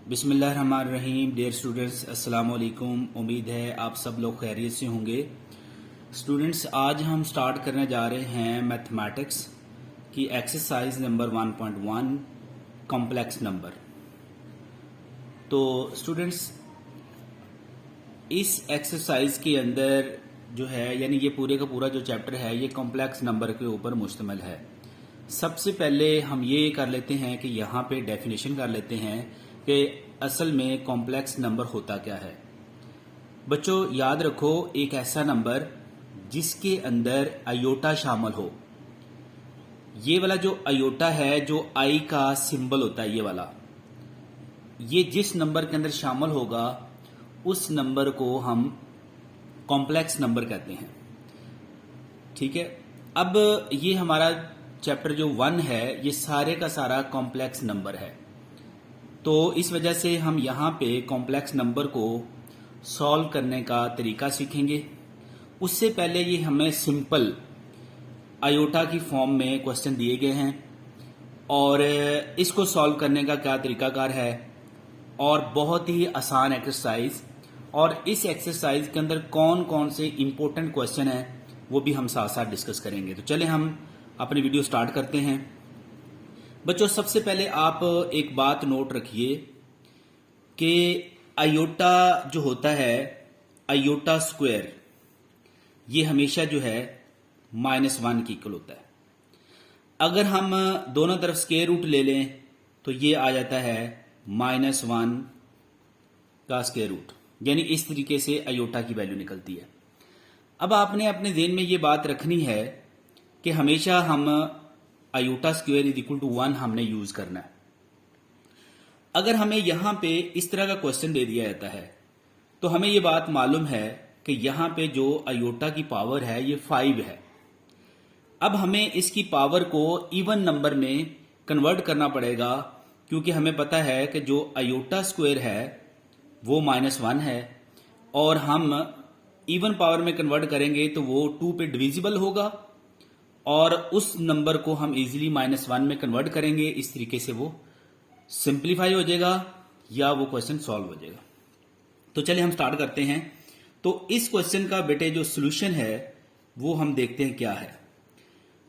बिस्मिल्लाहिर्रहमानिर्रहीम। Dear students, अस्सलाम वालेकुम। उम्मीद है आप सब लोग खैरियत से होंगे। स्टूडेंट्स, आज हम स्टार्ट करने जा रहे हैं मैथमेटिक्स की एक्सरसाइज नंबर 1.1 कॉम्प्लेक्स नंबर। तो स्टूडेंट्स, इस एक्सरसाइज के अंदर जो है यानी ये पूरे का पूरा जो चैप्टर है ये कॉम्प्लेक्स नंबर के ऊपर मुश्तमिल है। सबसे पहले हम ये कर लेते हैं कि यहाँ पे डेफिनेशन कर लेते हैं कि असल में कॉम्प्लेक्स नंबर होता क्या है। बच्चों याद रखो, एक ऐसा नंबर जिसके अंदर आयोटा शामिल हो। ये वाला जो आयोटा है, जो आई का सिंबल होता है, ये वाला, ये जिस नंबर के अंदर शामिल होगा उस नंबर को हम कॉम्प्लेक्स नंबर कहते हैं। ठीक है। अब ये हमारा चैप्टर जो 1 है ये सारे का सारा कॉम्प्लेक्स नंबर है। तो इस वजह से हम यहाँ पे कॉम्प्लेक्स नंबर को सॉल्व करने का तरीका सीखेंगे। उससे पहले ये हमें सिंपल आयोटा की फॉर्म में क्वेश्चन दिए गए हैं और इसको सॉल्व करने का क्या तरीकाकार है, और बहुत ही आसान एक्सरसाइज। और इस एक्सरसाइज के अंदर कौन कौन से इंपॉर्टेंट क्वेश्चन हैं वो भी हम साथ साथ डिस्कस करेंगे। तो चले हम अपनी वीडियो स्टार्ट करते हैं। बच्चों, सबसे पहले आप एक बात नोट रखिए कि आयोटा जो होता है, आयोटा स्क्वायर, ये हमेशा जो है -1 के इक्वल होता है। अगर हम दोनों तरफ स्क्वायर रूट ले लें तो ये आ जाता है -1 का स्क्वायर रूट, यानी इस तरीके से आयोटा की वैल्यू निकलती है। अब आपने अपने ज़हन में ये बात रखनी है कि हमेशा हम iota square is equal to 1 हमने यूज करना है। अगर हमें यहां पे इस तरह का क्वेश्चन दे दिया जाता है तो हमें ये बात मालूम है कि यहां पे जो आयोटा की पावर है ये 5 है। अब हमें इसकी पावर को इवन नंबर में कन्वर्ट करना पड़ेगा, क्योंकि हमें पता है कि जो आयोटा स्क्वायर है वो -1 है, और हम इवन पावर में कन्वर्ट करेंगे तो वो 2 पे डिविजिबल होगा, और उस नंबर को हम इजीली -1 में कन्वर्ट करेंगे। इस तरीके से वो सिंप्लीफाई हो जाएगा या वो क्वेश्चन सॉल्व हो जाएगा। तो चलिए हम स्टार्ट करते हैं। तो इस क्वेश्चन का बेटे जो सोल्यूशन है वो हम देखते हैं क्या है।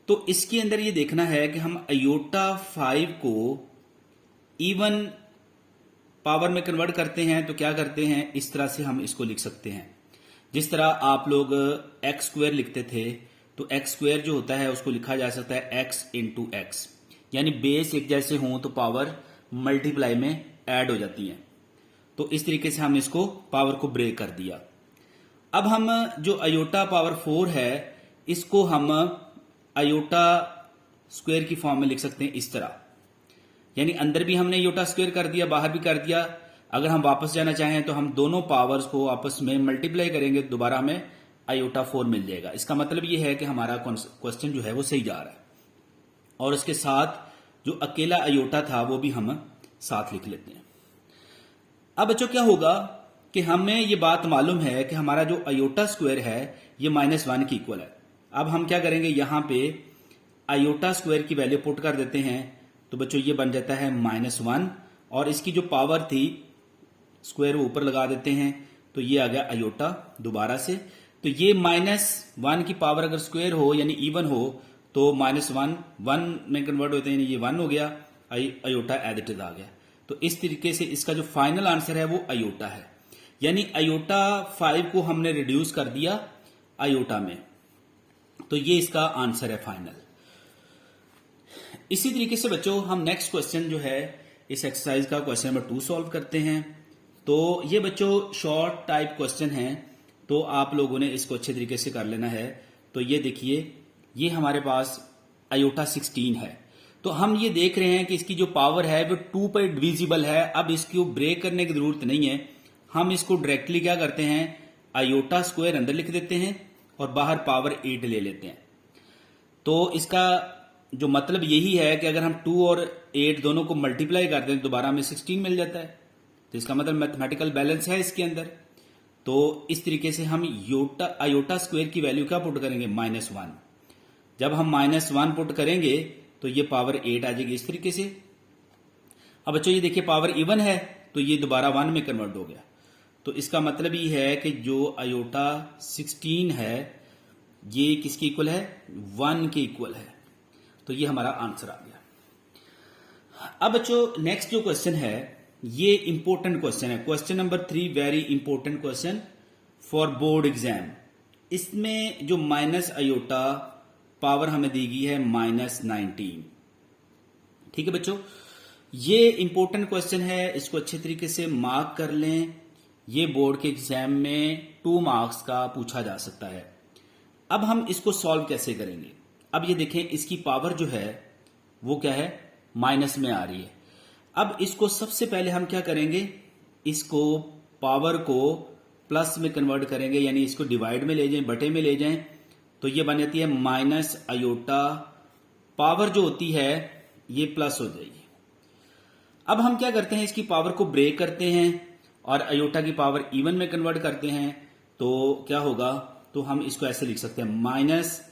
तो इसके अंदर ये देखना है कि हम आयोटा 5 को इवन पावर में कन्वर्ट करते हैं तो क्या करते हैं, इस तरह से हम इसको लिख सकते हैं। जिस तरह आप लोग एक्स स्क्वायर लिखते थे, तो एक्स स्क्वायर जो होता है उसको लिखा जा सकता है x इंटू एक्स, यानी बेस एक जैसे हों तो पावर मल्टीप्लाई में ऐड हो जाती है। तो इस तरीके से हम इसको पावर को ब्रेक कर दिया। अब हम जो आयोटा पावर 4 है इसको हम आयोटा स्क्वायर की फॉर्म में लिख सकते हैं इस तरह, यानी अंदर भी हमने आयोटा स्क्वायर कर दिया, बाहर भी कर दिया। अगर हम वापस जाना चाहें तो हम दोनों पावर्स को आपस में मल्टीप्लाई करेंगे, दोबारा हमें आयोटा 4 मिल जाएगा। इसका मतलब ये है कि हमारा क्वेश्चन जो है वो सही जा रहा है, और इसके साथ जो अकेला आयोटा था वो भी हम साथ लिख लेते हैं। अब बच्चों क्या होगा कि हमें ये बात मालूम है कि हमारा जो आयोटा स्क्वायर है ये -1 की इक्वल है। अब हम क्या करेंगे, यहां पे आयोटा स्क्वायर की वैल्यू पुट कर देते हैं। तो बच्चों ये बन जाता है -1, और इसकी जो पावर थी स्क्वायर वो ऊपर लगा देते हैं, तो ये आ गया आयोटा दोबारा से। तो ये -1 की पावर अगर स्क्वायर हो यानी इवन हो तो -1 में कन्वर्ट होते हैं, ये 1 हो गया, आयोटा एज इट इज आ गया। तो इस तरीके से इसका जो फाइनल आंसर है वो आयोटा है, यानी आयोटा 5 को हमने रिड्यूस कर दिया आयोटा में। तो ये इसका आंसर है फाइनल। इसी तरीके से बच्चों हम नेक्स्ट क्वेश्चन जो है इस एक्सरसाइज का क्वेश्चन नंबर 2 सॉल्व करते हैं। तो ये बच्चों शॉर्ट टाइप क्वेश्चन है, तो आप लोगों ने इसको अच्छे तरीके से कर लेना है। तो ये देखिए, ये हमारे पास आयोटा 16 है। तो हम ये देख रहे हैं कि इसकी जो पावर है वो 2 पर डिविजिबल है। अब इसको ब्रेक करने की जरूरत नहीं है, हम इसको डायरेक्टली क्या करते हैं, आयोटा स्क्वायर अंदर लिख देते हैं और बाहर पावर 8 ले लेते हैं। तो इसका जो मतलब यही है कि अगर हम 2 और 8 दोनों को मल्टीप्लाई करते हैं तो दोबारा हमें 16 मिल जाता है। तो इसका मतलब मैथमेटिकल बैलेंस है इसके अंदर। तो इस तरीके से हम आयोटा स्क्वायर की वैल्यू क्या पुट करेंगे, -1। जब हम -1 पुट करेंगे तो ये पावर 8 आ जाएगी इस तरीके से। अब बच्चों ये देखिए पावर इवन है तो ये दोबारा 1 में कन्वर्ट हो गया। तो इसका मतलब ये है कि जो आयोटा 16 है ये किसके इक्वल है, 1 के इक्वल है। तो ये हमारा आंसर आ गया। अब बच्चों नेक्स्ट जो क्वेश्चन है ये इंपॉर्टेंट क्वेश्चन है, question number 3, very important question for board exam. इसमें जो माइनस आयोटा पावर हमें दी गई है -19। ठीक है बच्चों, ये इंपॉर्टेंट क्वेश्चन है, इसको अच्छे तरीके से मार्क कर लें। ये बोर्ड के एग्जाम में 2 मार्क्स का पूछा जा सकता है। अब हम इसको सॉल्व कैसे करेंगे। अब ये देखें इसकी पावर जो है वो क्या है, माइनस में आ रही है। अब इसको सबसे पहले हम क्या करेंगे, इसको पावर को प्लस में कन्वर्ट करेंगे, यानी इसको डिवाइड में ले जाएं, बटे में ले जाएं, तो ये बन जाती है माइनस आयोटा, पावर जो होती है ये प्लस हो जाएगी। अब हम क्या करते हैं, इसकी पावर को ब्रेक करते हैं और आयोटा की पावर इवन में कन्वर्ट करते हैं। तो क्या होगा, तो हम इसको ऐसे लिख सकते हैं माइनस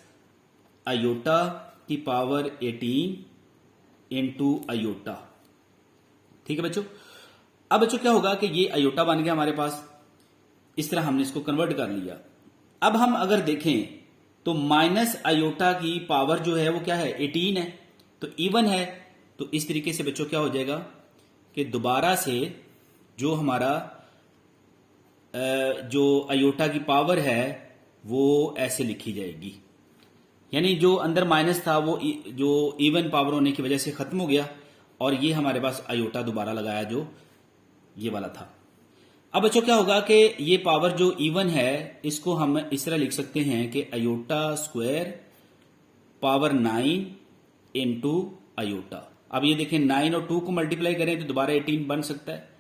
आयोटा की पावर 18 इंटू आयोटा। ठीक है बच्चों। अब बच्चों क्या होगा कि ये आयोटा बन गया हमारे पास, इस तरह हमने इसको कन्वर्ट कर लिया। अब हम अगर देखें तो माइनस आयोटा की पावर जो है वो क्या है, 18 है, तो इवन है। तो इस तरीके से बच्चों क्या हो जाएगा कि दोबारा से जो हमारा जो आयोटा की पावर है वो ऐसे लिखी जाएगी, यानी जो अंदर माइनस था वो जो इवन पावर होने की वजह से खत्म हो गया और ये हमारे पास आयोटा दोबारा लगाया जो ये वाला था। अब बच्चों क्या होगा कि ये पावर जो इवन है इसको हम इस तरह लिख सकते हैं कि iota square power 9 into iota. अब ये देखें 9 और 2 को मल्टीप्लाई करें तो दोबारा 18 बन सकता है।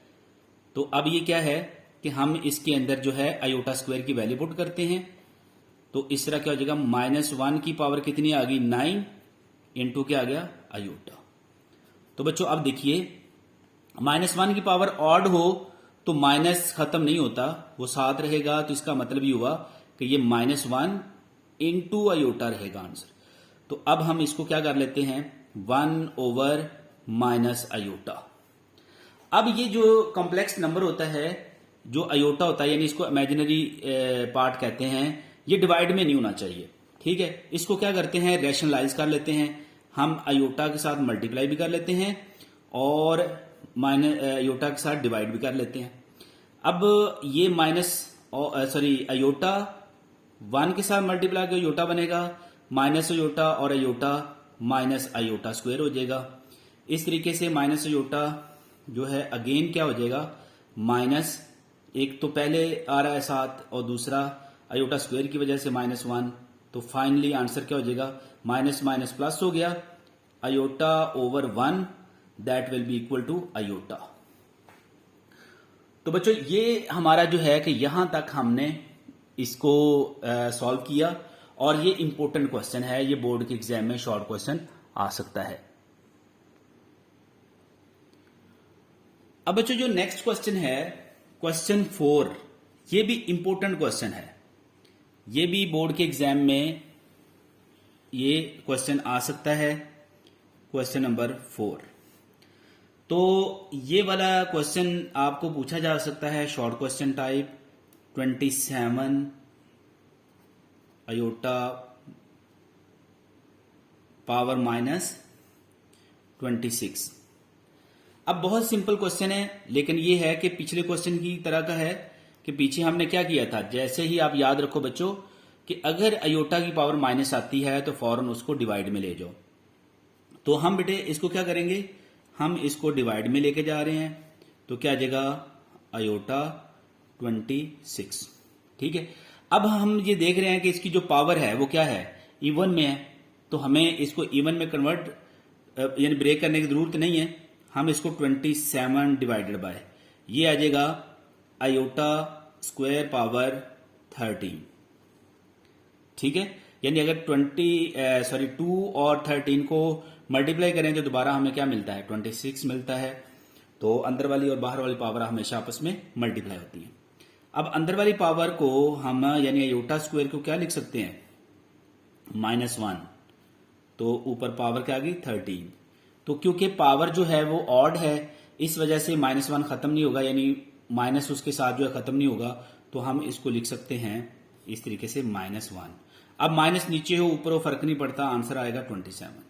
तो अब ये क्या है कि हम इसके अंदर जो है आयोटा स्क्वायर की वैल्यू पुट करते हैं। तो इस तरह क्या हो जाएगा, -1 की पावर कितनी आ गई, 9 इंटू क्या आ गया, आयोटा। तो बच्चों अब देखिए -1 की पावर ऑड हो तो माइनस खत्म नहीं होता, वो साथ रहेगा। तो इसका मतलब ये हुआ कि ये -1 इंटू आयोटा रहेगा आंसर। तो अब हम इसको क्या कर लेते हैं, 1 ओवर माइनस आयोटा। अब ये जो कॉम्प्लेक्स नंबर होता है, जो आयोटा होता है, यानी इसको इमेजिनरी पार्ट कहते हैं, ये डिवाइड में नहीं होना चाहिए। ठीक है, इसको क्या करते हैं, रैशनलाइज कर लेते हैं। हम आयोटा के साथ मल्टीप्लाई भी कर लेते हैं और माइनस आयोटा के साथ डिवाइड भी कर लेते हैं। अब ये आयोटा 1 के साथ मल्टीप्लाई कर आयोटा बनेगा, माइनस आयोटा और आयोटा माइनस आयोटा स्क्वायर हो जाएगा। इस तरीके से माइनस आयोटा जो है अगेन क्या हो जाएगा, माइनस, एक तो पहले आ रहा है साथ और दूसरा आयोटा स्क्वायर की वजह से -1। तो फाइनली आंसर क्या हो जाएगा, माइनस माइनस प्लस हो गया, iota over 1 that will be equal to iota. तो बच्चों ये हमारा जो है कि यहां तक हमने इसको सॉल्व किया और ये इंपॉर्टेंट क्वेश्चन है, ये बोर्ड के एग्जाम में शॉर्ट क्वेश्चन आ सकता है। अब बच्चों जो नेक्स्ट क्वेश्चन है, क्वेश्चन 4, ये भी इंपॉर्टेंट क्वेश्चन है, ये भी बोर्ड के एग्जाम में ये क्वेश्चन आ सकता है, क्वेश्चन नंबर 4। तो ये वाला क्वेश्चन आपको पूछा जा सकता है short question type, 27 iota power -26। अब बहुत सिंपल क्वेश्चन है, लेकिन ये है कि पिछले क्वेश्चन की तरह का है कि पीछे हमने क्या किया था। जैसे ही आप याद रखो बच्चों कि अगर आयोटा की पावर माइनस आती है तो फौरन उसको डिवाइड में ले जाओ। तो हम बेटे इसको क्या करेंगे, हम इसको डिवाइड में लेके जा रहे हैं, तो क्या आ जाएगा, आयोटा 26। ठीक है, अब हम ये देख रहे हैं कि इसकी जो पावर है वो क्या है, इवन में है। तो हमें इसको इवन में कन्वर्ट यानी ब्रेक करने की जरूरत नहीं है। हम इसको 27 डिवाइडेड बाय ये आ जाएगा आयोटा स्क्वायर पावर 13। ठीक है, यानी अगर 2 और 13 को मल्टीप्लाई करें तो दोबारा हमें क्या मिलता है, 26 मिलता है। तो अंदर वाली और बाहर वाली पावर हमेशा आपस में मल्टीप्लाई होती है। अब अंदर वाली पावर को हम यानी आयोटा स्क्वायर को क्या लिख सकते हैं, -1, तो ऊपर पावर क्या आ गई 13। तो क्योंकि पावर जो है वो ऑड है, इस वजह से -1 खत्म नहीं होगा, यानी माइनस उसके साथ जो है खत्म नहीं होगा, तो हम इसको लिख सकते हैं इस तरीके से -1। अब माइनस नीचे हो ऊपर हो फर्क नहीं पड़ता, आंसर आएगा 27।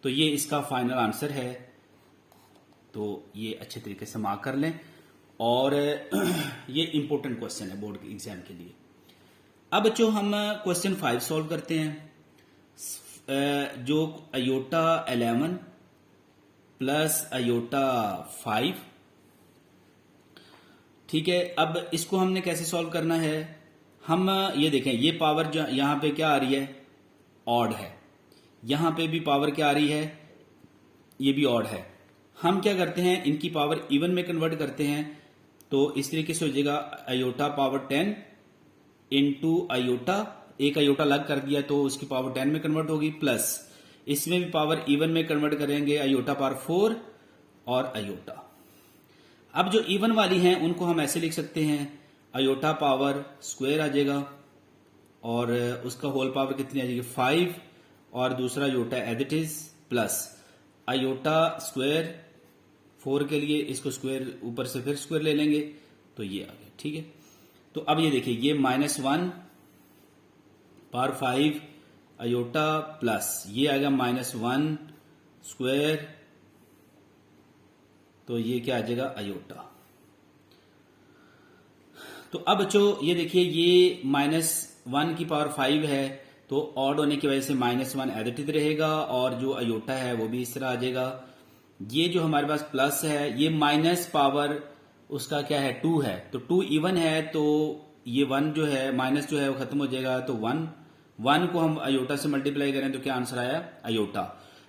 तो ये इसका फाइनल आंसर है। तो ये अच्छे तरीके से मार्क कर लें, और ये इंपॉर्टेंट क्वेश्चन है बोर्ड के एग्जाम के लिए। अब जो हम क्वेश्चन 5 सॉल्व करते हैं, जो अयोटा 11 प्लस अयोटा 5, ठीक है। अब इसको हमने कैसे सॉल्व करना है, हम ये देखें, ये पावर जो यहां पे क्या आ रही है, ऑड है, यहां पे भी पावर क्या आ रही है, ये भी ऑड है। हम क्या करते हैं, इनकी पावर इवन में कन्वर्ट करते हैं, तो इस तरीके से हो जाएगा अयोटा पावर 10 इंटू अयोटा, एक अयोटा अलग कर दिया तो उसकी पावर 10 में कन्वर्ट होगी, प्लस इसमें भी पावर इवन में कन्वर्ट करेंगे, अयोटा पावर 4 और अयोटा। अब जो इवन वाली हैं उनको हम ऐसे लिख सकते हैं, अयोटा पावर स्क्वायर आ जाएगा और उसका होल पावर कितनी आ जाएगी 5, और दूसरा iota as it is, plus iota square 4 के लिए इसको स्क्वायर ऊपर से फिर स्क्वायर ले लेंगे, तो ये आ गया, ठीक है। तो अब ये देखिए, ये -1 पावर 5 अयोटा प्लस ये आएगा -1 स्क्वायर, तो ये क्या आ जाएगा अयोटा। तो अब बच्चों ये देखिए, ये -1 की पावर 5 है, तो ऑड होने की वजह से -1 एज इट इज रहेगा, और जो अयोटा है वो भी इस तरह आ जाएगा। ये जो हमारे पास प्लस है, ये माइनस पावर उसका क्या है 2 है, तो 2 इवन है, तो ये 1 जो है माइनस जो है वो खत्म हो जाएगा, तो 1 को हम अयोटा से मल्टीप्लाई करें तो क्या आंसर आया अयोटा।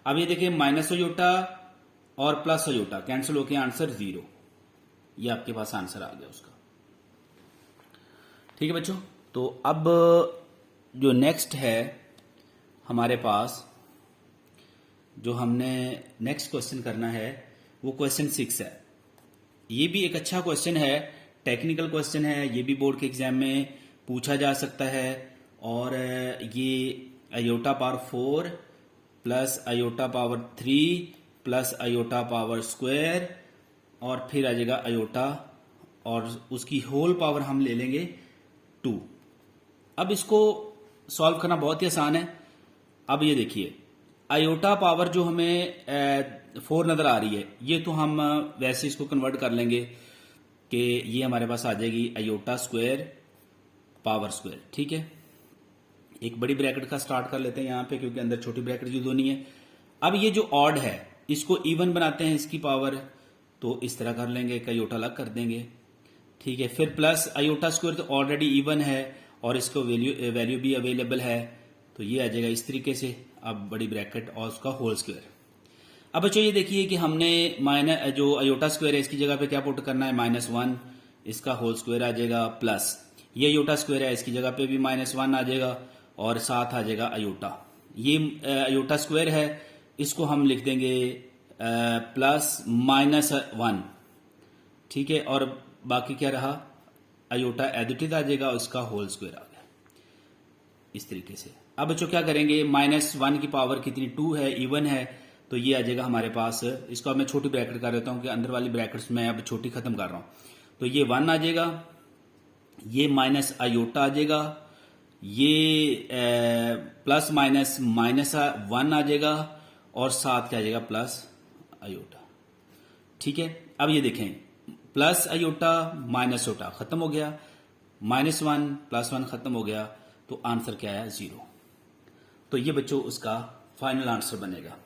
अब ये देखिए, माइनस अयोटा और प्लस अयोटा कैंसिल होकर आंसर 0, ये आपके पास आंसर आ गया उसका, ठीक है बच्चों। तो अब जो नेक्स्ट है हमारे पास, जो हमने नेक्स्ट क्वेश्चन करना है वो क्वेश्चन 6 है। ये भी एक अच्छा क्वेश्चन है, टेक्निकल क्वेश्चन है, ये भी बोर्ड के एग्जाम में पूछा जा सकता है। और ये iota power 4 plus iota power 3 plus iota power square और फिर आ जाएगा अयोटा, और उसकी होल पावर हम ले लेंगे 2। अब इसको सॉल्व करना बहुत ही आसान है। अब ये देखिए, अयोटा पावर जो हमें 4 नजर आ रही है, ये तो हम वैसे इसको कन्वर्ट कर लेंगे कि ये हमारे पास आ जाएगी अयोटा स्क्वायर पावर स्क्वायर, ठीक है। एक बड़ी ब्रैकेट का स्टार्ट कर लेते हैं यहाँ पे, क्योंकि अंदर छोटी ब्रैकेट यूज होनी है। अब ये जो ऑड है इसको इवन बनाते हैं, इसकी पावर तो इस तरह कर लेंगे, एक अयोटा अलग कर देंगे, ठीक है। फिर प्लस अयोटा स्क्वायर तो ऑलरेडी इवन है और इसको वैल्यू भी अवेलेबल है, तो ये आ जाएगा इस तरीके से। अब बड़ी ब्रैकेट और उसका होल स्क्वायर। अब बच्चों ये देखिए कि हमने जो अयोटा स्क्वायर है इसकी जगह पे क्या पुट करना है, -1, इसका होल स्क्वायर आ जाएगा, प्लस ये अयोटा स्क्वायर है इसकी जगह पे भी -1 आ जाएगा, और साथ आ जाएगा अयोटा। ये अयोटा स्क्वायर है, इसको हम लिख देंगे प्लस -1, ठीक है। और बाकी क्या रहा, अयोटा एज इट इज आ जाएगा, उसका होल स्क्वायर आ गया इस तरीके से। अब बच्चों क्या करेंगे, -1 की पावर कितनी 2 है, इवन है, तो ये आ जाएगा हमारे पास। इसको अब मैं छोटी ब्रैकेट कर देता हूं कि अंदर वाली ब्रैकेट्स में अब छोटी खत्म कर रहा हूं, तो ये 1 आ जाएगा, ये माइनस अयोटा आ जाएगा, ये प्लस माइनस -1 आ जाएगा, और साथ क्या आ जाएगा प्लस अयोटा, ठीक है। अब ये देखें, प्लस अयोटा माइनस अयोटा खत्म हो गया, -1 +1 खत्म हो गया, तो आंसर क्या आया 0। तो ये बच्चों उसका फाइनल आंसर बनेगा।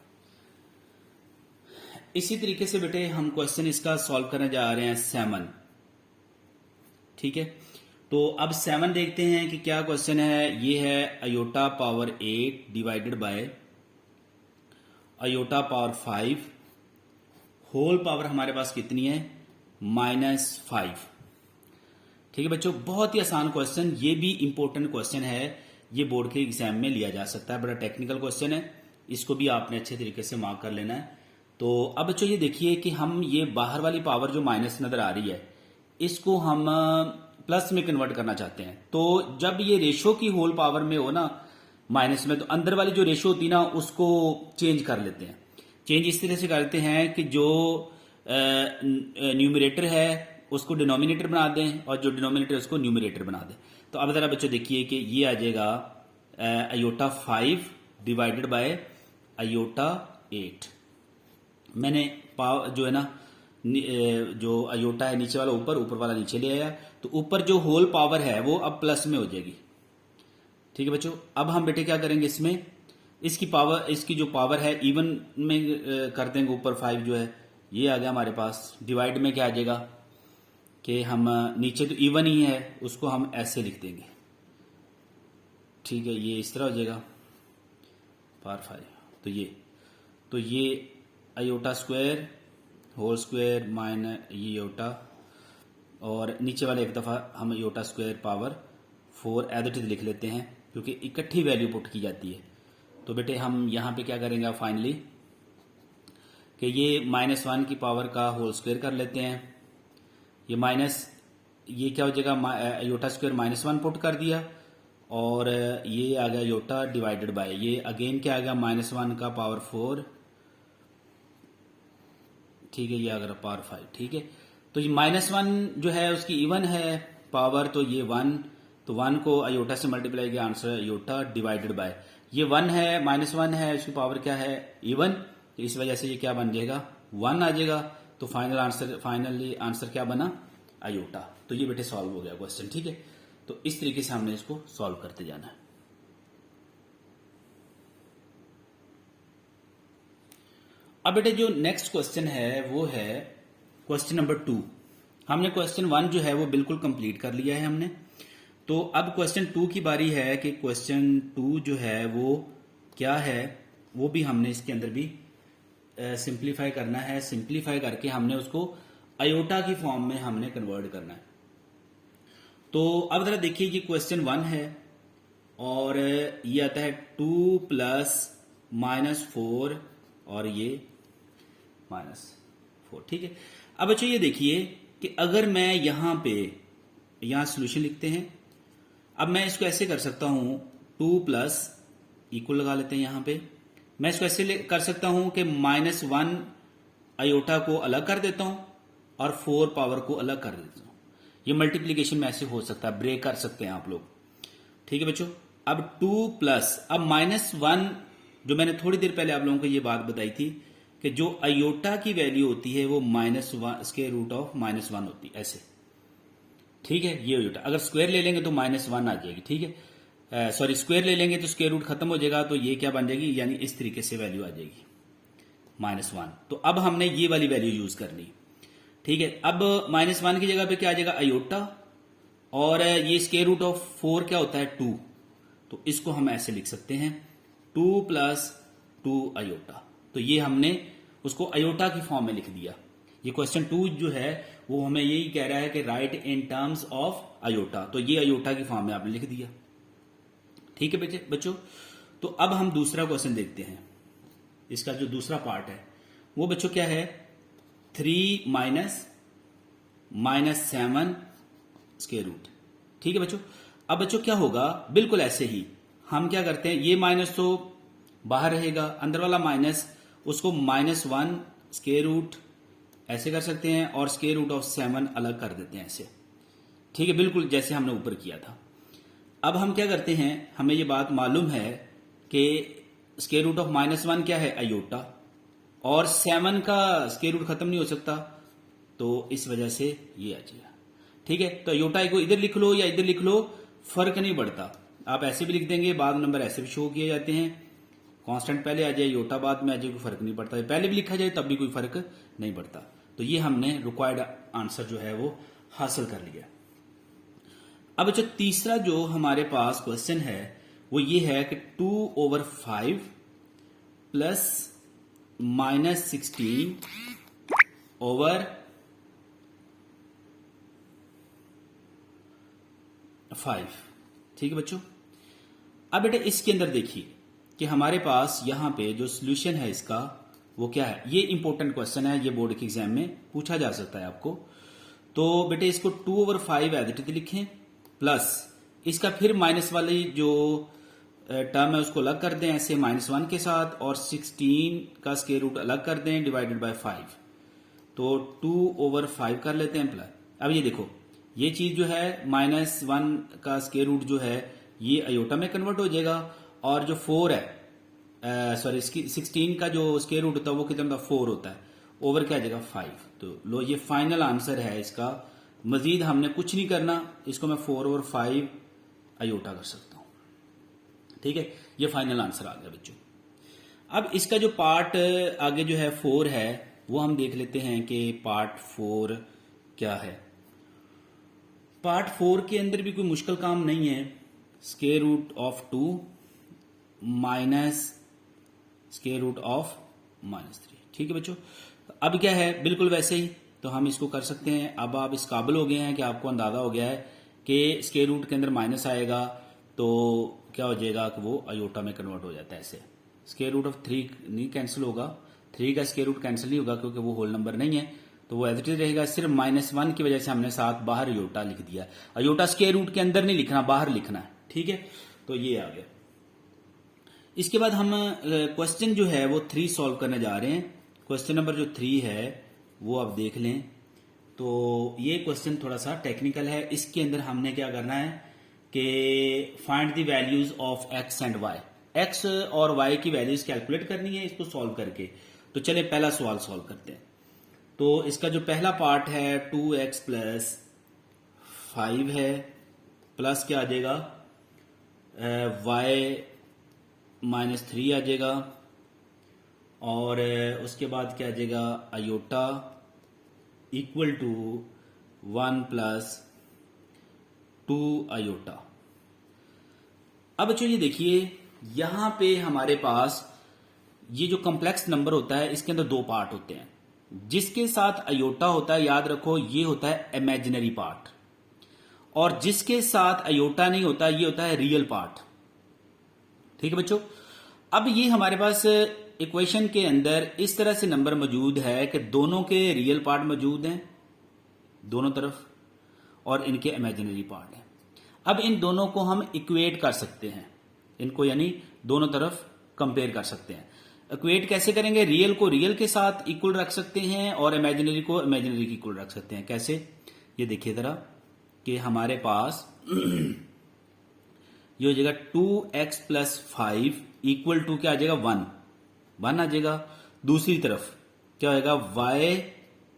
इसी तरीके से बेटे हम क्वेश्चन इसका सॉल्व करने जा रहे हैं 7, ठीक है। तो अब 7 देखते हैं कि क्या क्वेश्चन है। ये है iota power 8 divided by iota power 5, whole power हमारे पास कितनी है -5, ठीक है बच्चों। बहुत ही आसान क्वेश्चन, ये भी इंपॉर्टेंट क्वेश्चन है, ये बोर्ड के एग्जाम में लिया जा सकता है, बड़ा टेक्निकल क्वेश्चन है, इसको भी आपने अच्छे तरीके से मार्क कर लेना है। तो अब बच्चों ये देखिए कि हम ये बाहर वाली पावर जो माइनस नजर आ रही है, इसको हम प्लस में कन्वर्ट करना चाहते हैं। तो जब ये रेशो की होल पावर में हो ना माइनस में, तो अंदर वाली जो रेशो होती है ना उसको चेंज कर लेते हैं। चेंज इस तरह से करते हैं कि जो न्यूमरेटर है उसको डिनोमिनेटर बना दें और जो डिनोमिनेटर है उसको न्यूमरेटर बना दें। तो अब ज़रा बच्चों देखिए कि ये आ जाएगा आयोटा 5 डिवाइडेड बाय आयोटा 8। मैंने पाव जो है ना जो आयोटा है नीचे वाला ऊपर, ऊपर वाला नीचे ले आया, तो ऊपर जो होल पावर है वो अब प्लस में हो जाएगी। ठीक है बच्चों, अब हम बेटे क्या करेंगे इसमें, इसकी पावर, इसकी जो पावर है इवन में कर देंगे, ऊपर 5 जो है ये आ गया हमारे पास। डिवाइड में क्या आ जाएगा कि हम नीचे तो इवन ही है उसको हम ऐसे लिख देंगे। ठीक है, ये इस तरह हो जाएगा पावर 5। तो ये iota square whole square minus ये योटा, और नीचे वाले एक दफ़ा हम iota square power 4 as it is लिख लेते हैं क्योंकि इकट्ठी वैल्यू पुट की जाती है। तो बेटे हम यहाँ पे क्या करेंगे फाइनली कि ये -1 की पावर का होल स्क्वायर कर लेते हैं। ये माइनस, ये क्या हो जाएगा, योटा स्क्वायर -1 पुट कर दिया, और ये आ गया योटा डिवाइडेड बाय, ये अगेन क्या आ गया -1 का पावर 4। ठीक है, ये आ गया पावर 5। ठीक है, तो ये -1 जो है उसकी इवन है पावर, तो ये 1, तो 1 को अयोटा से मल्टीप्लाई किया, आंसर अयोटा डिवाइडेड बाय, ये 1 है -1 है उसकी पावर क्या है इवन, तो इस वजह से ये क्या बन जाएगा 1 आ जाएगा। तो फाइनली आंसर क्या बना अयोटा। तो ये बेटे सॉल्व हो गया क्वेश्चन। ठीक है, तो इस तरीके से हमने इसको सॉल्व करते जाना है। अब बेटे जो नेक्स्ट क्वेश्चन है वो है क्वेश्चन नंबर 2। हमने क्वेश्चन 1 जो है वो बिल्कुल कंप्लीट कर लिया है हमने। तो अब क्वेश्चन 2 की बारी है कि क्वेश्चन 2 जो है वो क्या है, वो भी हमने इसके अंदर भी सिंप्लीफाई करना है। सिंप्लीफाई करके हमने उसको अयोटा की फॉर्म में हमने कन्वर्ट करना है। तो अब जरा देखिए कि क्वेश्चन 1 है और ये आता है 2 प्लस -4 और ये -4। ठीक है, अब बच्चों ये देखिए कि अगर मैं यहां सोल्यूशन लिखते हैं, अब मैं इसको ऐसे कर सकता हूं 2 प्लस इक्वल लगा लेते हैं यहां पे, मैं इसको ऐसे कर सकता हूं कि -1 अयोटा को अलग कर देता हूं और 4 पावर को अलग कर देता हूं। ये मल्टीप्लीकेशन में ऐसे हो सकता है, ब्रेक कर सकते हैं आप लोग। ठीक है बच्चों, अब 2 प्लस अब -1, जो मैंने थोड़ी देर पहले आप लोगों को ये बात बताई थी कि जो अयोटा की वैल्यू होती है वो -1 होती है ऐसे। ठीक है, ये अयोटा, अगर स्क्वायर ले लेंगे तो -1 आ जाएगी। ठीक है, सॉरी स्क्वायर ले लेंगे तो स्क्वायर रूट खत्म हो जाएगा, तो ये क्या बन जाएगी, यानी इस तरीके से वैल्यू आ जाएगी -1। तो अब हमने ये वाली वैल्यू यूज करनी। ठीक है, अब -1 की जगह पे क्या आ जाएगा अयोटा, और ये स्क्वायर रूट ऑफ 4 क्या होता है 2, तो इसको हम ऐसे लिख सकते हैं 2 प्लस 2 अयोटा। तो ये हमने उसको अयोटा की फॉर्म में लिख दिया। ये क्वेश्चन 2 जो है वो हमें यही कह रहा है कि right in terms of iota, तो ये अयोटा की फॉर्म में आपने लिख दिया। ठीक है बच्चों, तो अब हम दूसरा क्वेश्चन देखते हैं। इसका जो दूसरा पार्ट है वो बच्चों क्या है 3 -7 स्क्वायर रूट। ठीक है बच्चों, अब बच्चों क्या होगा, बिल्कुल ऐसे ही हम क्या करते हैं, ये माइनस तो बाहर रहेगा, अंदर वाला माइनस उसको -1 स्क्वायर रूट ऐसे कर सकते हैं और स्क्वायर रूट ऑफ 7 अलग कर देते हैं ऐसे। ठीक है, बिल्कुल जैसे हमने ऊपर किया था। अब हम क्या करते हैं, हमें ये बात मालूम है कि स्क्वायर रूट ऑफ -1 क्या है अयोटा, और 7 का स्क्वायर रूट खत्म नहीं हो सकता, तो इस वजह से ये आ जाएगा। ठीक है, तो अयोटा को इधर लिख लो या इधर लिख लो, फर्क नहीं पड़ता, आप ऐसे भी लिख देंगे, बाद नंबर ऐसे भी शो किए जाते हैं, कांस्टेंट पहले आ जाए योटा बाद में आ जाए, कोई फर्क नहीं पड़ता, पहले भी लिखा जाए तब भी कोई फर्क नहीं पड़ता। तो ये हमने रिक्वायर्ड आंसर जो है वो हासिल कर लिया। अब जो तीसरा जो हमारे पास क्वेश्चन है वो ये है कि 2/5 प्लस -16 ओवर 5। ठीक है बच्चों, अब बेटे इसके अंदर देखिए कि हमारे पास यहां पे जो सॉल्यूशन है इसका वो क्या है। ये इंपॉर्टेंट क्वेश्चन है, ये बोर्ड के एग्जाम में पूछा जा सकता है आपको। तो बेटे इसको 2/5 एज इट इज लिखें, प्लस इसका फिर माइनस वाली जो टर्म है उसको अलग कर दें ऐसे -1 के साथ, और 16 का स्क्वायर रूट अलग कर दें डिवाइडेड बाय 5। तो 2/5 कर लेते हैं प्लस। अब ये देखो, ये चीज जो है -1 का स्क्वायर रूट जो है ये अयोटा में कन्वर्ट हो जाएगा, और जो 4 है सॉरी 16 का जो स्क्वायर रूट होता है वो कितना होता है 4 होता है, ओवर क्या आ जाएगा 5। तो लो ये फाइनल आंसर है इसका, मजीद हमने कुछ नहीं करना, इसको मैं 4/5 अयोटा कर सकता हूं। ठीक है, ये फाइनल आंसर आ गया बच्चों। अब इसका जो पार्ट आगे जो है 4 है वो हम देख लेते हैं कि पार्ट 4 क्या है। पार्ट 4 के अंदर भी कोई मुश्किल काम नहीं है, square root of 2 minus square root of -3। ठीक है बच्चों, अब क्या है बिल्कुल वैसे ही तो हम इसको कर सकते हैं। अब आप इस काबिल हो गए हैं कि आपको अंदाजा हो गया है कि स्क्वायर रूट के अंदर माइनस आएगा तो क्या हो जाएगा कि वो अयोटा में कन्वर्ट हो जाता है। ऐसे स्क्वायर रूट ऑफ 3 नहीं कैंसिल होगा, 3 का स्क्वायर रूट कैंसिल नहीं होगा क्योंकि वो होल नंबर नहीं है, तो वो एज इट इज रहेगा। सिर्फ -1 की वजह से हमने साथ बाहर अयोटा लिख दिया। अयोटा स्क्वायर रूट के अंदर नहीं लिखना, बाहर लिखना है। ठीक है, तो ये आ गया। इसके बाद हम क्वेश्चन जो है वो 3 सॉल्व करने जा रहे हैं। क्वेश्चन नंबर जो 3 है वो आप देख लें। तो ये क्वेश्चन थोड़ा सा टेक्निकल है। इसके अंदर हमने क्या करना है कि find the values of X and Y, X और वाई की वैल्यूज कैलकुलेट करनी है इसको सॉल्व करके। तो चले पहला सवाल सॉल्व करते हैं। तो इसका जो पहला पार्ट है 2x + 5 है, प्लस क्या आ जाएगा y -3 आ जाएगा, और उसके बाद क्या आ जाएगा अयोटा इक्वल टू 1 + 2 अयोटा। अब बच्चों ये देखिए, यहां पे हमारे पास ये जो कॉम्प्लेक्स नंबर होता है इसके अंदर 2 पार्ट होते हैं। जिसके साथ अयोटा होता है याद रखो ये होता है इमेजिनरी पार्ट, और जिसके साथ अयोटा नहीं होता ये होता है रियल पार्ट। ठीक है बच्चों, अब ये हमारे पास इक्वेशन के अंदर इस तरह से नंबर मौजूद है कि दोनों के रियल पार्ट मौजूद हैं दोनों तरफ, और इनके इमेजिनरी पार्ट हैं। अब इन दोनों को हम इक्वेट कर सकते हैं, इनको यानी दोनों तरफ कंपेयर कर सकते हैं। इक्वेट कैसे करेंगे, रियल को रियल के साथ इक्वल रख सकते हैं और इमेजिनरी को इमेजिनरी की इक्वल रख सकते हैं। कैसे, ये देखिए जरा कि हमारे पास ये हो जाएगा 2x + 5 इक्वल टू क्या आ जाएगा 1 आ जाएगा। दूसरी तरफ क्या होगा y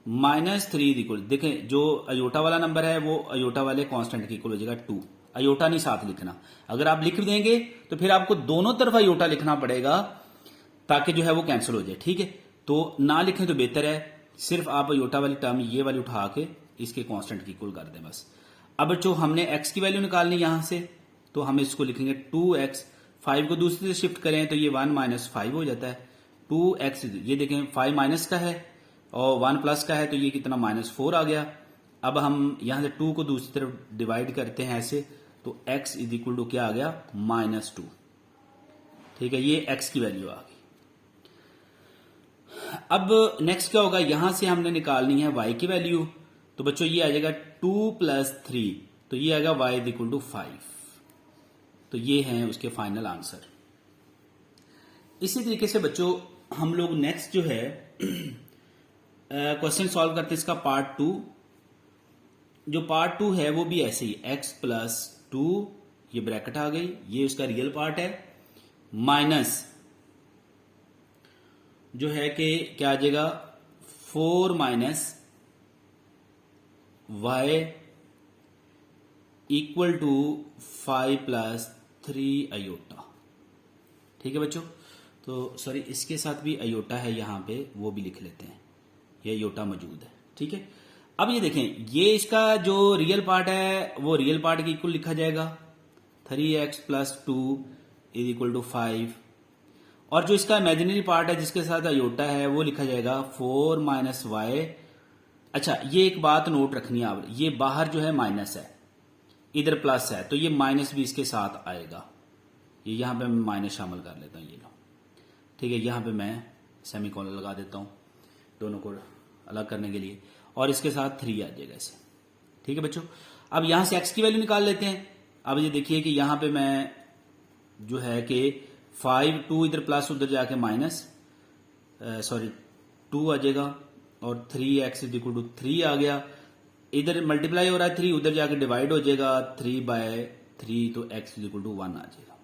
-3 इक्वल, देखें जो अयोटा वाला नंबर है वो अयोटा वाले कांस्टेंट की इक्वल हो जाएगा 2। अयोटा नहीं साथ लिखना, अगर आप लिख देंगे तो फिर आपको दोनों तरफ अयोटा लिखना पड़ेगा ताकि जो है वो कैंसिल हो जाए। ठीक है, तो ना लिखें तो बेहतर है, सिर्फ आप अयोटा वाली टर्म ये वाली उठा के इसके कांस्टेंट की इक्वल कर दें बस। अब जो हमने x की वैल्यू निकालनी यहां से, तो हम इसको लिखेंगे 2x, 5 को दूसरी से शिफ्ट करें तो ये 1 - 5 हो जाता है। 2x ये देखें 5 माइनस का है और 1 प्लस का है, तो ये कितना -4 आ गया। अब हम यहां से 2 को दूसरी तरफ डिवाइड करते हैं ऐसे, तो x = क्या आ गया -2। ठीक है, ये x की वैल्यू आ गई। अब नेक्स्ट क्या होगा, यहां से हमने निकालनी है y की वैल्यू। तो बच्चों ये आ जाएगा 2 + 3, तो ये आएगा y = 5। तो ये हैं उसके फाइनल आंसर। इसी तरीके से बच्चों हम लोग नेक्स्ट जो है क्वेश्चन सॉल्व करते हैं इसका पार्ट 2। जो पार्ट 2 है वो भी ऐसे ही x + 2, ये ब्रैकेट आ गई, ये उसका रियल पार्ट है, माइनस जो है कि क्या आ जाएगा 4 - y = 5 + 3 अयोटा। ठीक है बच्चों, तो सॉरी इसके साथ भी अयोटा है यहाँ पे, वो भी लिख लेते हैं, ये अयोटा मौजूद है। ठीक है, अब ये देखें, ये इसका जो रियल पार्ट है वो रियल पार्ट के इक्वल लिखा जाएगा 3x + 2 = 5, और जो इसका इमेजिनरी पार्ट है जिसके साथ अयोटा है वो लिखा जाएगा 4 - y। अच्छा, ये एक बात नोट रखनी है आप, ये बाहर जो है माइनस है, इधर प्लस है, तो ये माइनस भी इसके साथ आएगा। ये यहां पे मैं माइनस शामिल कर लेता हूं, ये लो। ठीक है, यहां पे मैं सेमीकोलन लगा देता हूं दोनों को अलग करने के लिए, और इसके साथ 3 आ जाएगा ऐसे। ठीक है बच्चों, अब यहां से x की वैल्यू निकाल लेते हैं। अब ये देखिए कि यहां पे मैं जो है कि 5 2 इधर प्लस उधर जाके माइनस सॉरी 2 आ जाएगा, और 3x इज इक्वल टू 3 आ गया। इधर मल्टीप्लाई हो रहा है 3, उधर जाके डिवाइड हो जाएगा 3/3, तो x इज इक्वल टू 1 आ जाएगा।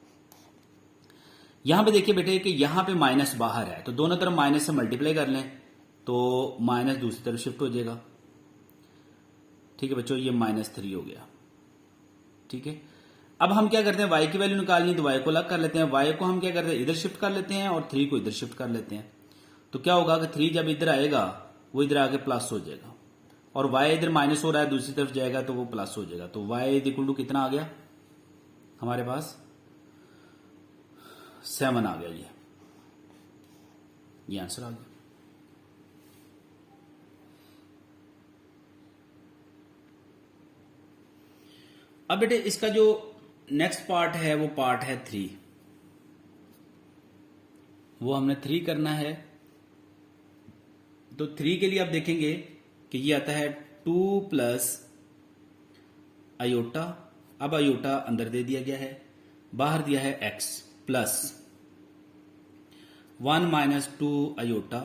यहां पे देखिए बेटे कि यहां पे माइनस बाहर है, तो दोनों तरफ माइनस से मल्टीप्लाई कर लें तो माइनस दूसरी तरफ शिफ्ट हो जाएगा। ठीक है बच्चों, ये -3 हो गया। ठीक है, अब हम क्या करते हैं, y की वैल्यू निकालनी, तो y को अलग कर लेते हैं। y को हम क्या करते हैं, इधर शिफ्ट कर लेते हैं और 3 को इधर शिफ्ट कर लेते हैं। तो क्या होगा कि 3 जब इधर आएगा वो इधर आके प्लस हो जाएगा, और y इधर माइनस हो रहा है दूसरी तरफ जाएगा तो वो प्लस हो जाएगा। तो y इज इक्वल टू कितना आ गया हमारे पास, 7 आ गया। ये आंसर आ गया। अब बेटे इसका जो नेक्स्ट पार्ट है वो पार्ट है 3, वो हमने 3 करना है। तो 3 के लिए आप देखेंगे कि ये आता है 2 प्लस आयोटा। अब आयोटा अंदर दे दिया गया है, बाहर दिया है x प्लस 1 माइनस 2 आयोटा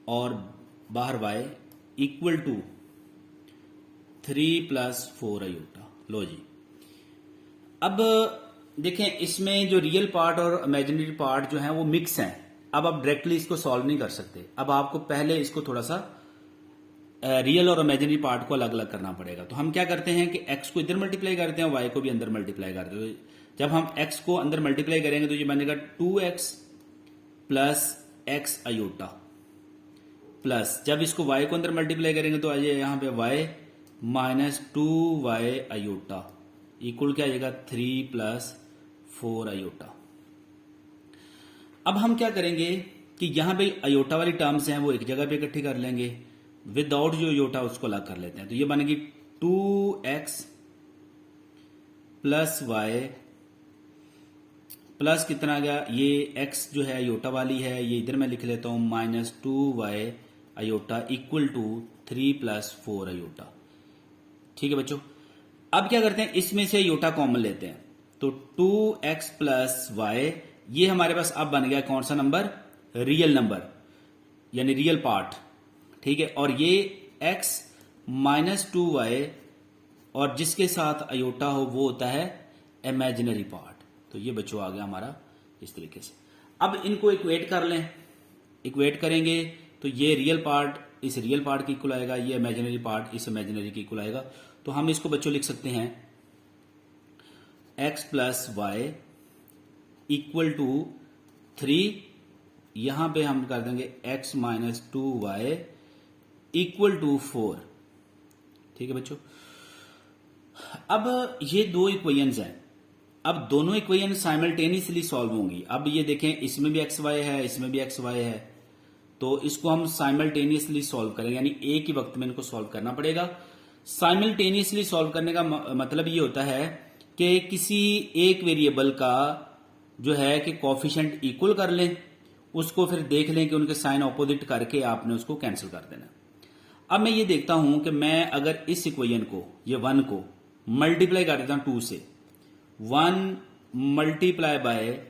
और बाहर y equal to 3 plus 4 iota. लो जी, अब देखें इसमें जो रियल पार्ट और इमेजिनरी पार्ट जो है वो मिक्स हैं। अब आप डायरेक्टली इसको सॉल्व नहीं कर सकते, अब आपको पहले इसको थोड़ा सा रियल और इमेजिनरी पार्ट को अलग अलग करना पड़ेगा। तो हम क्या करते हैं कि x को इधर मल्टीप्लाई करते हैं, y को भी अंदर मल्टीप्लाई करते हैं। तो जब हम x को अंदर मल्टीप्लाई करेंगे तो ये बनेगा 2x plus x iota, plus जब इसको y को अंदर मल्टीप्लाई करेंगे तो आइए यहां पे y minus 2y iota equal क्या आएगा 3 प्लस 4 आयोटा। अब हम क्या करेंगे कि यहां पे आयोटा वाली टर्म्स हैं वो एक जगह पे इकट्ठी कर लेंगे, विदाउट जो आयोटा उसको अलग कर लेते हैं। तो ये बनेगी 2x प्लस y प्लस कितना आ गया, ये x जो है आयोटा वाली है, ये इधर मैं लिख लेता हूं minus 2y iota equal to 3 plus 4 iota. ठीक है बच्चों, अब क्या करते हैं इसमें से आयोटा कॉमन लेते हैं, तो 2x प्लस y ये हमारे पास अब बन गया कौन सा नंबर, रियल नंबर यानी रियल पार्ट। ठीक है, और ये x माइनस 2y और जिसके साथ आयोटा हो वो होता है इमेजिनरी पार्ट। तो ये बच्चों आ गया हमारा इस तरीके से। अब इनको इक्वेट कर लें, इक्वेट करेंगे तो ये रियल पार्ट इस रियल पार्ट की इक्वल आएगा, ये इमेजिनरी पार्ट इस इमेजिनरी की इक्वल आएगा। तो हम इसको बच्चों लिख सकते हैं x plus Y equal to 3, यहां पे हम कर देंगे x minus 2y equal to 4। ठीक है बच्चों, अब ये दो इक्वेशंस हैं, अब दोनों इक्वेशन साइमल्टेनियसली सॉल्व होंगी। अब ये देखें इसमें भी एक्स वाई है, इसमें भी एक्स वाई है, तो इसको हम साइमल्टेनियसली सॉल्व करेंगे, यानी एक ही वक्त में इनको सॉल्व करना पड़ेगा। साइमल्टेनियसली सॉल्व करने का मतलब ये होता है कि किसी एक वेरिएबल का जो है कि कोफिशिएंट इक्वल कर लें, उसको फिर देख लें कि उनके साइन ऑपोजिट करके आपने उसको कैंसिल कर देना। अब मैं ये देखता हूं कि मैं अगर इस इक्वेशन को ये 1 को मल्टीप्लाई कर देता हूं 2 से, 1 multiply by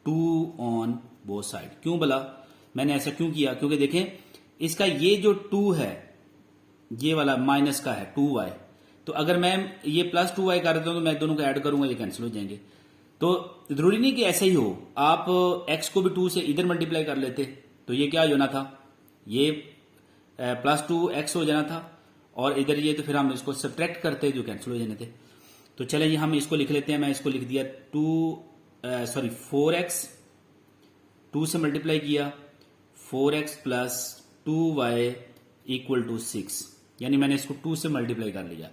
2 on both side. क्यों बोला मैंने ऐसा क्यों किया, क्योंकि देखें इसका ये जो 2 है ये वाला माइनस का है 2y, तो अगर मैं ये प्लस 2y कर देता हूं तो मैं दोनों को ऐड करूंगा ये कैंसिल हो जाएंगे। तो जरूरी नहीं कि ऐसे ही हो, आप x को भी 2 से इधर मल्टीप्लाई कर लेते तो ये क्या हो जाना था, ये प्लस 2x हो जाना था, और इधर ये तो फिर हम इसको सब्ट्रैक्ट करते जो कैंसिल हो जाने थे। तो चले हम इसको लिख लेते हैं, मैं इसको लिख दिया 4x, 2 से मल्टीप्लाई किया 4x plus 2y equal to 6, यानी मैंने इसको 2 से मल्टीप्लाई कर लिया।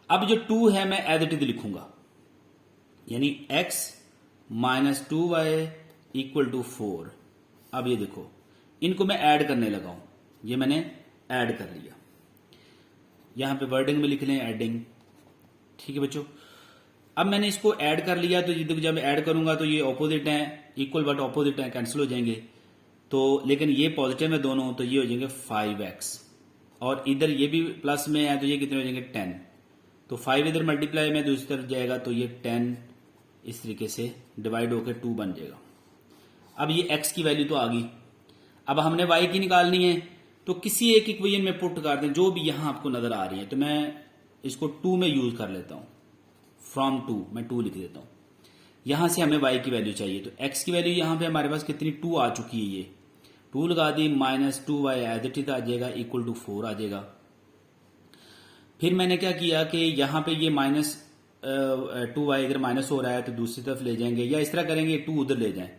अब जो 2 है मैं एज इट इज लिखूंगा, यानी x minus 2y equal to 4। अब ये देखो इनको मैं ऐड करने लगा हूं, ये मैंने ऐड कर लिया, यहां पे वर्डिंग में लिख लें एडिंग। ठीक है बच्चों, अब मैंने इसको ऐड कर लिया, तो ये देखो जब मैं ऐड करूंगा तो ये ऑपोजिट हैं, इक्वल बट ऑपोजिट हैं, कैंसिल हो जाएंगे। तो लेकिन ये पॉजिटिव है दोनों, तो ये हो जाएंगे 5x, और इधर ये भी प्लस में है तो ये कितने हो जाएंगे 10। तो 5 इधर मल्टीप्लाई में दूसरी तरफ जाएगा तो ये 10 इस तरीके से डिवाइड होकर 2 बन जाएगा। अब ये x की वैल्यू तो आ गई। अब हमने y की निकालनी है, तो किसी एक इक्वेशन में पुट कर दें जो भी यहां आपको नजर आ रही है। तो मैं इसको 2 में यूज कर लेता हूं, फ्रॉम 2 मैं 2 लिख देता हूं। यहां से हमें y की वैल्यू चाहिए, तो x की वैल्यू यहां पे हमारे पास कितनी 2 आ चुकी है, ये 2 लगा दी, -2y एज इट इज आ जाएगा, इक्वल टू 4 आ जाएगा। फिर मैंने क्या किया कि यहां पे ये -2y इधर माइनस हो रहा है तो दूसरी तरफ ले जाएंगे, या इस तरह करेंगे 2 उधर ले जाएं,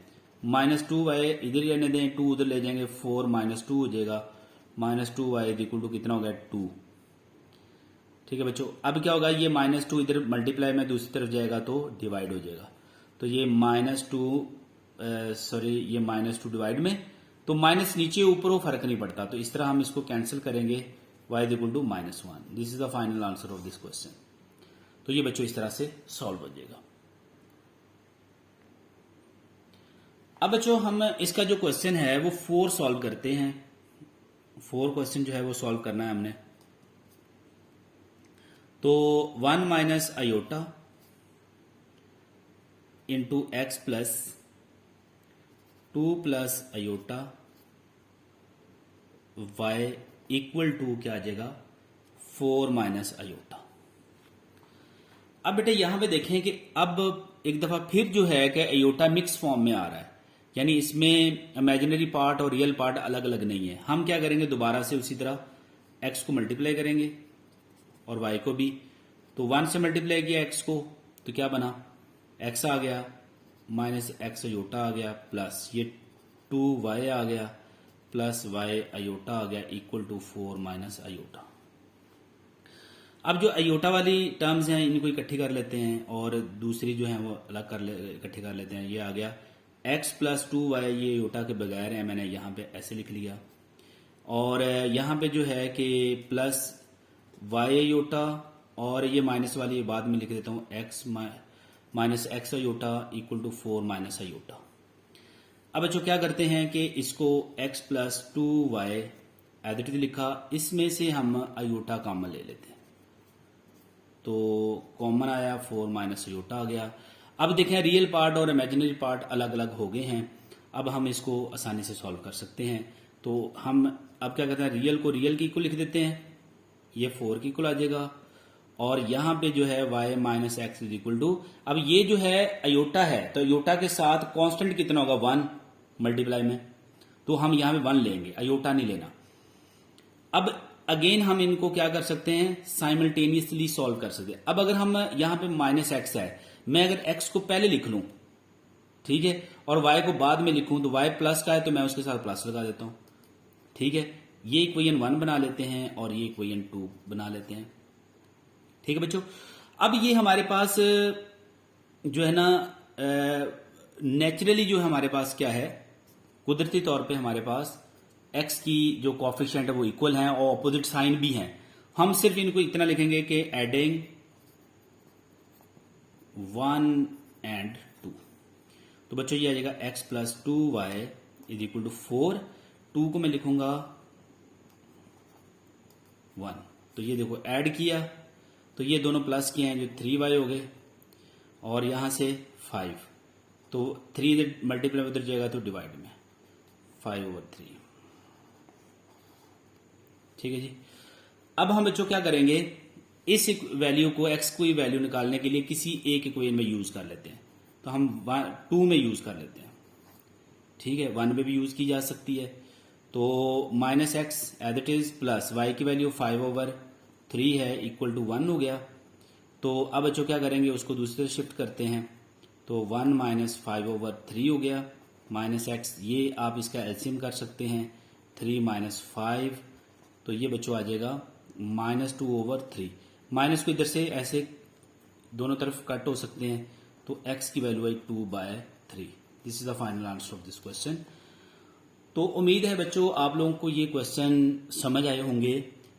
-2y इधर रहने दें, 2 उधर ले जाएंगे, 4 -2 हो जाएगा, -2y इक्वल टू कितना हो गया 2। ठीक है बच्चों, अब क्या होगा, ये -2 इधर मल्टीप्लाई में दूसरी तरफ जाएगा तो डिवाइड हो जाएगा। तो ये ये -2 डिवाइड में, तो माइनस नीचे ऊपर वो फर्क नहीं पड़ता, तो इस तरह हम इसको कैंसिल करेंगे, y equal to -1। This is the final answer of this question. तो ये बच्चों इस तरह से सॉल्व हो जाएगा। अब बच्चों हम इसका जो क्वेश्चन है वो 4 सॉल्व करते हैं। 4 क्वेश्चन जो है वो सॉल्व करना है हमने। तो 1 minus iota into X plus 2 plus iota y equal to क्या आ जाएगा 4 माइनस आयोटा। अब बेटे यहां पे देखें कि अब एक दफा फिर जो है कि आयोटा मिक्स फॉर्म में आ रहा है, यानी इसमें इमेजिनरी पार्ट और रियल पार्ट अलग अलग नहीं है। हम क्या करेंगे, दोबारा से उसी तरह x को मल्टीप्लाई करेंगे और y को भी। तो 1 से मल्टीप्लाई किया x को तो क्या बना, x आ गया, माइनस x आयोटा आ गया, प्लस ये 2y आ गया, प्लस y आयोटा आ गया, इक्वल टू 4 माइनस आयोटा। अब जो आयोटा वाली टर्म्स हैं इनको इकट्ठी कर लेते हैं और दूसरी जो है वो अलग इकट्ठी कर लेते हैं। ये आ गया x प्लस 2y, ये आयोटा के बगैर है, मैंने यहाँ पे ऐसे लिख लिया। और यहाँ पे जो है कि प्लस y आयोटा और ये माइनस वाली ये बाद में लिख देता हूँ, x minus X iota equal to 4 minus iota. अब बच्चों क्या करते हैं कि इसको x plus 2y as it is लिखा, इसमें से हम आयोटा कॉमन ले लेते हैं, तो कॉमन आया 4 माइनस आयोटा आ गया। अब देखें रियल पार्ट और इमेजिनरी पार्ट अलग अलग हो गए हैं, अब हम इसको आसानी से सॉल्व कर सकते हैं। तो हम अब क्या करते हैं, रियल को रियल की इक्वल लिख देते हैं, ये 4 की इक्वल आ जाएगा, और यहां पे जो है y minus X is equal to, अब ये जो है आयोटा है तो आयोटा के साथ कांस्टेंट कितना होगा 1 मल्टीप्लाई में, तो हम यहां पे 1 लेंगे, आयोटा नहीं लेना। अब अगेन हम इनको क्या कर सकते हैं, साइमल्टेनियसली सॉल्व कर सकते हैं। अब अगर हम यहां पे माइनस एक्स है, मैं अगर x को पहले लिख लूं, ठीक है, और y को बाद में लिखूं, तो y प्लस का है तो मैं उसके साथ प्लस लगा देता हूं, ठीक है। ये इक्वेशन 1 बना लेते हैं और ये इक्वेशन 2 बना लेते हैं, ठीक है बच्चों। अब ये हमारे पास जो है ना नेचुरली जो हमारे पास क्या है, कुदरती तौर पे हमारे पास x की जो कोफिशिएंट है वो इक्वल हैं और ऑपोजिट साइन भी हैं। हम सिर्फ इनको इतना लिखेंगे कि एडिंग 1 एंड 2, तो बच्चों ये आ जाएगा x plus 2y is equal to 4, 2 को मैं लिखूंगा 1, तो ये देखो ऐड किया तो ये दोनों प्लस किए हैं जो 3y हो गए, और यहां से 5, तो 3 इधर मल्टीप्लाई उधर जाएगा तो डिवाइड में 5/3, ठीक है जी। अब हम बच्चों क्या करेंगे, इस वैल्यू को x को वैल्यू निकालने के लिए किसी एक इक्वेशन में यूज कर लेते हैं, तो हम 2 में यूज कर लेते हैं, ठीक है, 1 में भी यूज की जा सकती है। तो minus X as it is plus y की वैल्यू 5/3 है इक्वल टू 1 हो गया। तो अब बच्चों क्या करेंगे, उसको दूसरे शिफ्ट करते हैं, तो 1 माइनस 5/3 हो गया, माइनस एक्स, ये आप इसका एलसीएम कर सकते हैं, 3 माइनस 5, तो ये बच्चों आ जाएगा -2/3। माइनस को इधर से ऐसे दोनों तरफ कट हो सकते हैं, तो x की value I 2/3। This is the final answer of this question. तो उम्मीद है बच्चों आप लोगों को ये क्वेश्चन समझ आए होंगे।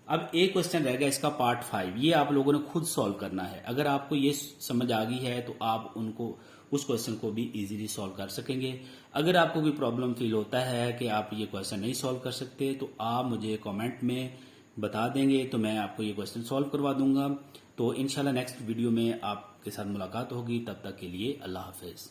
अब एक क्वेश्चन रह गया इसका पार्ट 5, ये आप लोगों ने खुद सॉल्व करना है। अगर आपको ये समझ आ गई है तो आप उनको उस क्वेश्चन को भी इजीली सॉल्व कर सकेंगे। अगर आपको कोई प्रॉब्लम फील होता है कि आप ये क्वेश्चन नहीं सॉल्व कर सकते तो आप मुझे कमेंट में बता देंगे, तो मैं आपको ये क्वेश्चन सॉल्व करवा दूंगा। तो इंशाल्लाह नेक्स्ट वीडियो में आपके साथ मुलाकात होगी, तब तक के लिए अल्लाह हाफिज।